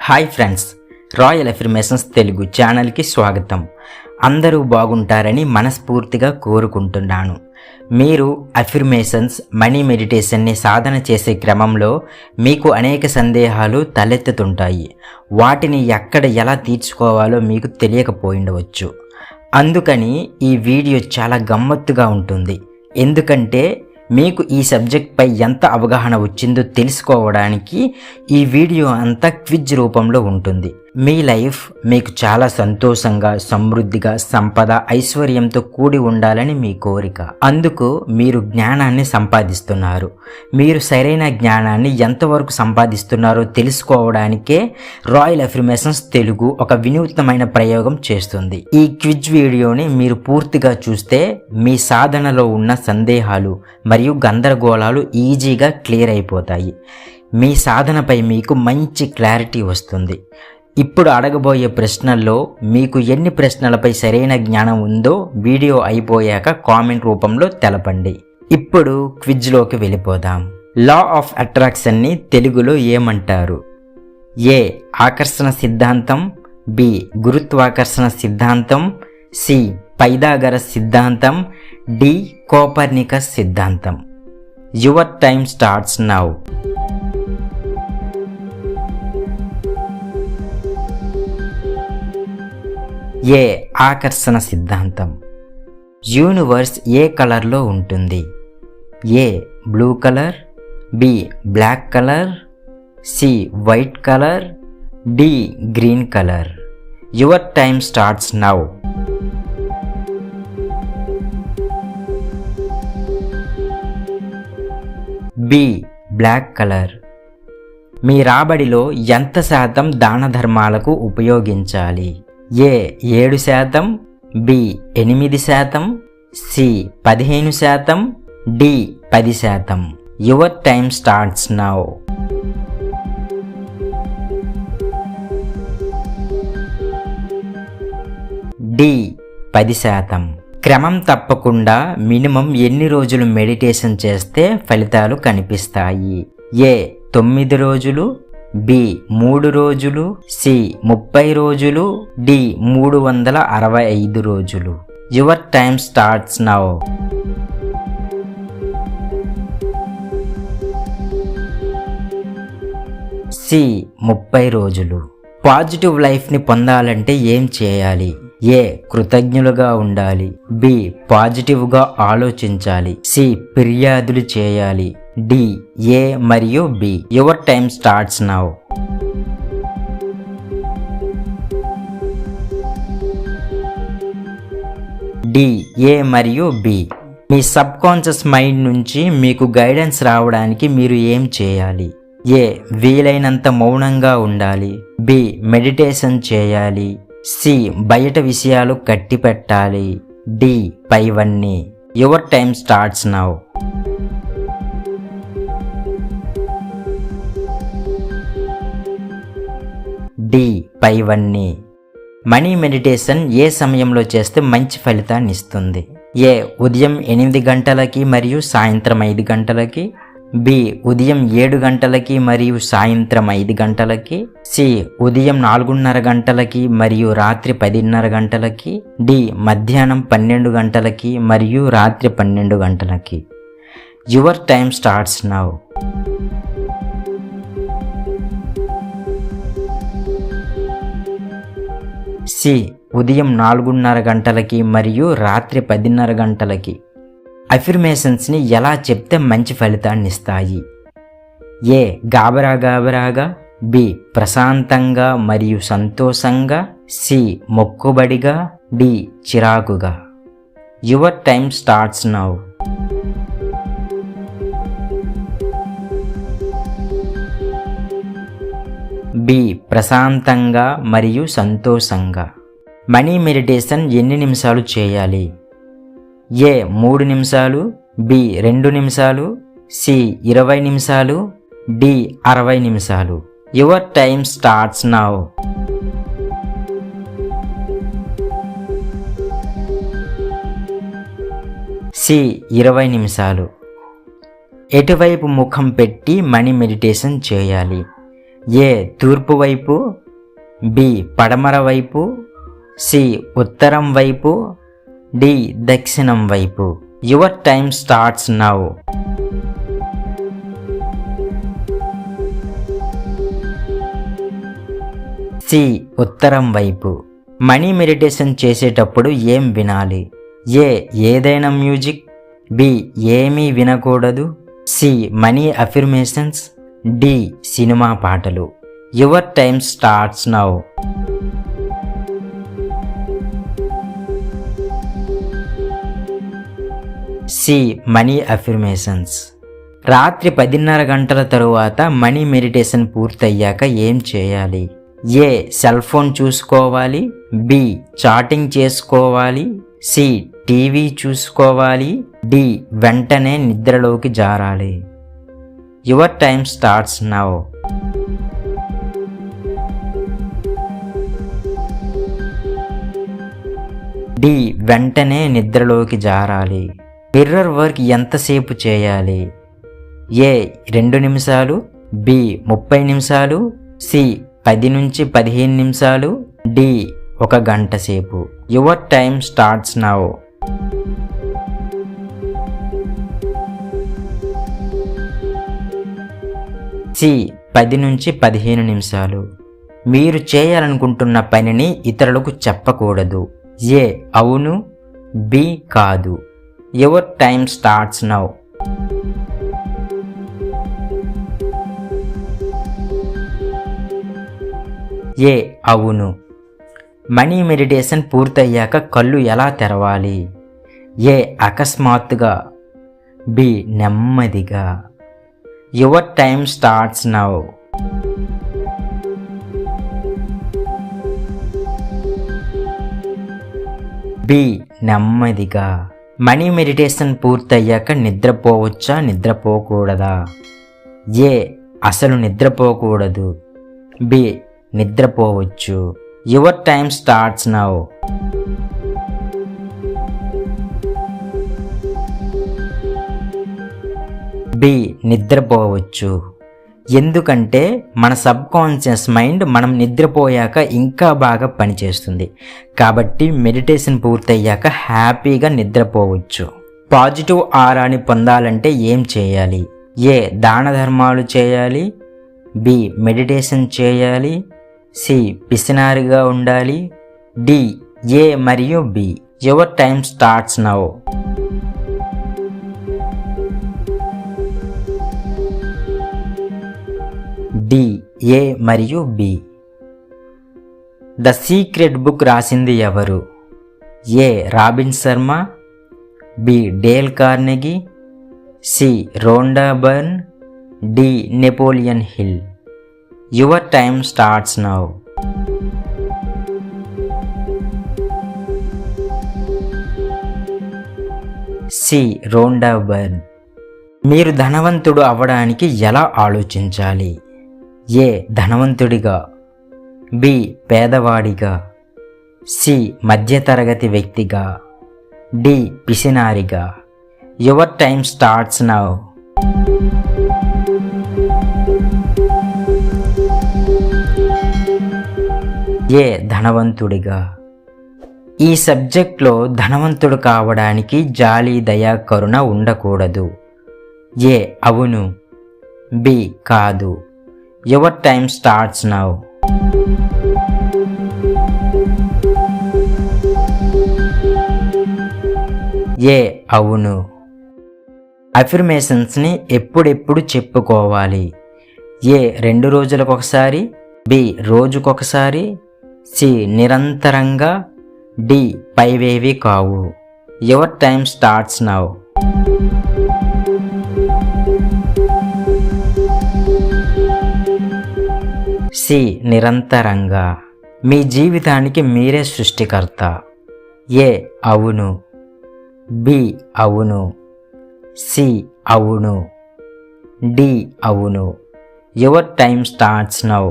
Hi friends, royal affirmations Telugu ఛానల్కి స్వాగతం. అందరూ బాగుంటారని మనస్ఫూర్తిగా కోరుకుంటున్నాను. మీరు అఫర్మేషన్స్ మనీ మెడిటేషన్ని సాధన చేసే క్రమంలో మీకు అనేక సందేహాలు తలెత్తుతుంటాయి. వాటిని ఎక్కడ ఎలా తీర్చుకోవాలో మీకు తెలియకపోయిండవచ్చు. అందుకని ఈ వీడియో చాలా గమ్మత్తుగా ఉంటుంది. ఎందుకంటే మీకు ఈ సబ్జెక్ట్పై ఎంత అవగాహన వచ్చిందో తెలుసుకోవడానికి ఈ వీడియో అంతా క్విజ్ రూపంలో ఉంటుంది. మీ లైఫ్ మీకు చాలా సంతోషంగా, సమృద్ధిగా, సంపద, ఐశ్వర్యంతో కూడి ఉండాలని మీ కోరిక. అందుకు మీరు జ్ఞానాన్ని సంపాదిస్తున్నారు. మీరు సరైన జ్ఞానాన్ని ఎంతవరకు సంపాదిస్తున్నారో తెలుసుకోవడానికే రాయల్ అఫర్మేషన్స్ తెలుగు ఒక వినూత్నమైన ప్రయోగం చేస్తుంది. ఈ క్విజ్ వీడియోని మీరు పూర్తిగా చూస్తే మీ సాధనలో ఉన్న సందేహాలు మరియు గందరగోళాలు ఈజీగా క్లియర్ అయిపోతాయి. మీ సాధనపై మీకు మంచి క్లారిటీ వస్తుంది. ఇప్పుడు అడగబోయే ప్రశ్నల్లో మీకు ఎన్ని ప్రశ్నలపై సరైన జ్ఞానం ఉందో వీడియో అయిపోయాక కామెంట్ రూపంలో తెలపండి. ఇప్పుడు క్విజ్లోకి వెళ్ళిపోదాం. లా ఆఫ్ అట్రాక్షన్ని తెలుగులో ఏమంటారు? ఏ. ఆకర్షణ సిద్ధాంతం, బి. గురుత్వాకర్షణ సిద్ధాంతం, సి. పైథాగరస్ సిద్ధాంతం, డి. కోపర్నికస్ సిద్ధాంతం. Your time starts now. A. ఆకర్షణ సిద్ధాంతం. యూనివర్స్ ఏ కలర్లో ఉంటుంది? A. Blue colour, B. Black colour, C. White colour, D. Green colour. Your time starts now. B. Black colour. మీ రాబడిలో ఎంత శాతం దాన ధర్మాలకు ఉపయోగించాలి? A. 7%, B. 8%, C. 15%, D. 10%. Your time starts now. D. 10%. క్రమం తప్పకుండా మినిమం ఎన్ని రోజులు మెడిటేషన్ చేస్తే ఫలితాలు కనిపిస్తాయి? ఏ. 9 రోజులు, బి. 3 రోజులు, సి. 30 రోజులు, డి. 365 రోజులు. Your time starts now. C. 30 రోజులు. పాజిటివ్ లైఫ్ని పొందాలంటే ఏం చేయాలి? ఏ. కృతజ్ఞులుగా ఉండాలి, బి. పాజిటివ్గా ఆలోచించాలి, సి. ఫిర్యాదులు చేయాలి, డి. ఏ మరియు B. Your time starts now. D. A మరియు బి. మీ సబ్ కాన్షియస్ మైండ్ నుంచి మీకు గైడెన్స్ రావడానికి మీరు ఏం చేయాలి? ఏ. వీలైనంత మౌనంగా ఉండాలి, బి. మెడిటేషన్ చేయాలి, సి. బయట విషయాలు కట్టిపెట్టాలి, డి. పైవన్నీ. Your time starts now. D. పైవన్నీ. మనీ మెడిటేషన్ ఏ సమయంలో చేస్తే మంచి ఫలితాన్ని ఇస్తుంది? ఏ. ఉదయం 8 గంటలకి మరియు సాయంత్రం 5 గంటలకి, బి. ఉదయం 7 గంటలకి మరియు సాయంత్రం 5 గంటలకి, సి. ఉదయం 4:30 గంటలకి మరియు రాత్రి 10:30 గంటలకి, డి. మధ్యాహ్నం 12 గంటలకి మరియు రాత్రి 12 గంటలకి. Your time starts now. C. ఉదయం 4:30 గంటలకి మరియు రాత్రి 10:30 గంటలకి. అఫర్మేషన్స్ని ఎలా చెప్తే మంచి ఫలితాన్ని ఇస్తాయి? ఏ. గాబరా గాబరాగా, బి. ప్రశాంతంగా మరియు సంతోషంగా, సి. మొక్కుబడిగా, డి. చిరాకుగా. Your time starts now. B. ప్రశాంతంగా మరియు సంతోషంగా. మనీ మెడిటేషన్ ఎన్ని నిమిషాలు చేయాలి? ఏ. 3 నిమిషాలు, బి. 2 నిమిషాలు, సి. 20 నిమిషాలు, డి. 60 నిమిషాలు. Your time starts now. C. 20 నిమిషాలు. ఎటువైపు ముఖం పెట్టి మనీ మెడిటేషన్ చేయాలి? ఏ తూర్పు వైపు, బి పడమర వైపు, సి ఉత్తరం వైపు, డి దక్షిణం వైపు. Your time starts now. C ఉత్తరం వైపు. మనీ మెడిటేషన్ చేసేటప్పుడు ఏం వినాలి? ఏ ఏదైనా మ్యూజిక్, బి ఏమీ వినకూడదు, C money affirmations, D cinema పాటలు. Your time starts now. C money affirmations. రాత్రి 10:30 గంటల తరువాత మనీ మెడిటేషన్ పూర్తయ్యాక ఏం చేయాలి? ఏ సెల్ ఫోన్ చూసుకోవాలి, బి చాటింగ్ చేసుకోవాలి, సి టీవీ చూసుకోవాలి, డి వెంటనే నిద్రలోకి జారాలి. Your time starts now. D వెంటనే నిద్రలోకి జారాలి. మిర్రర్ వర్క్ ఎంతసేపు చేయాలి? ఏ 2 నిమిషాలు, బి 30 నిమిషాలు, సి 10 నుంచి 15 నిమిషాలు, డి 1 గంట సేపు. Your time starts now. C 10 నుంచి 15 నిమిషాలు. మీరు చేయాలనుకుంటున్న పనిని ఇతరులకు చెప్పకూడదు. ఏ అవును, బి కాదు. Your time starts now. A అవును. మనీ మెడిటేషన్ పూర్తయ్యాక కళ్ళు ఎలా తెరవాలి? ఏ అకస్మాత్తుగా, బి నెమ్మదిగా. Your time starts now. B నెమ్మదిగా. మనీ మెడిటేషన్ పూర్తయ్యాక నిద్రపోవచ్చా, నిద్రపోకూడదా? ఏ అసలు నిద్రపోకూడదు, బి నిద్రపోవచ్చు. Your time starts now. B నిద్రపోవచ్చు. ఎందుకంటే మన సబ్కాన్షియస్ మైండ్ మనం నిద్రపోయాక ఇంకా బాగా పనిచేస్తుంది. కాబట్టి మెడిటేషన్ పూర్తయ్యాక హ్యాపీగా నిద్రపోవచ్చు. పాజిటివ్ ఆరాని పొందాలంటే ఏం చేయాలి? ఏ దాన ధర్మాలు చేయాలి, బి మెడిటేషన్ చేయాలి, సి పిసినారిగా ఉండాలి, డి ఏ మరియు B. Your time starts now. D A మరియు బి. ద సీక్రెట్ బుక్ రాసింది ఎవరు? A Robin Sharma, B Dale Carnegie, C Rhonda Byrne, D Napoleon Hill. Your time starts now. C Rhonda Byrne. మీరు ధనవంతుడు అవ్వడానికి ఎలా ఆలోచించాలి? ఏ ధనవంతుడిగా, B పేదవాడిగా, C మధ్యతరగతి వ్యక్తిగా, డి పిసినారిగా. Your time starts now. A ధనవంతుడిగా. ఈ సబ్జెక్ట్లో ధనవంతుడు కావడానికి జాలి, దయ, కరుణ ఉండకూడదు. ఏ అవును, బి కాదు. Your time starts now. A అవును. అఫర్మేషన్స్ని ఎప్పుడెప్పుడు చెప్పుకోవాలి? ఏ 2 రోజులకొకసారి, బి రోజుకొకసారి, సి నిరంతరంగా, డి పైవేవి కావు. Your time starts now. C నిరంతరంగా. మీ జీవితానికి మీరే సృష్టికర్త. ఏ అవును, బి అవును, సి అవును, డి అవును. Your time starts now.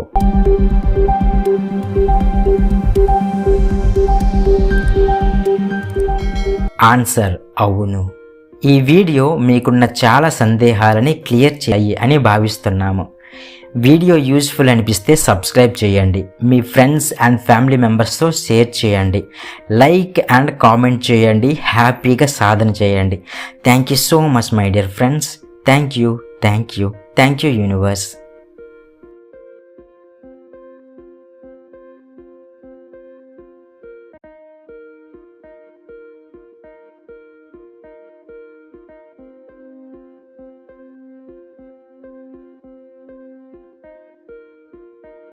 Answer అవును. ఈ వీడియో మీకున్న చాలా సందేహాలని క్లియర్ చేయి అని భావిస్తున్నాము. వీడియో యూజ్ఫుల్ అనిపిస్తే సబ్స్క్రైబ్ చేయండి, మీ ఫ్రెండ్స్ అండ్ ఫ్యామిలీ మెంబర్స్తో షేర్ చేయండి, లైక్ అండ్ కామెంట్ చేయండి, హ్యాపీగా సాధన చేయండి. Thank you so much my dear friends. Thank you universe.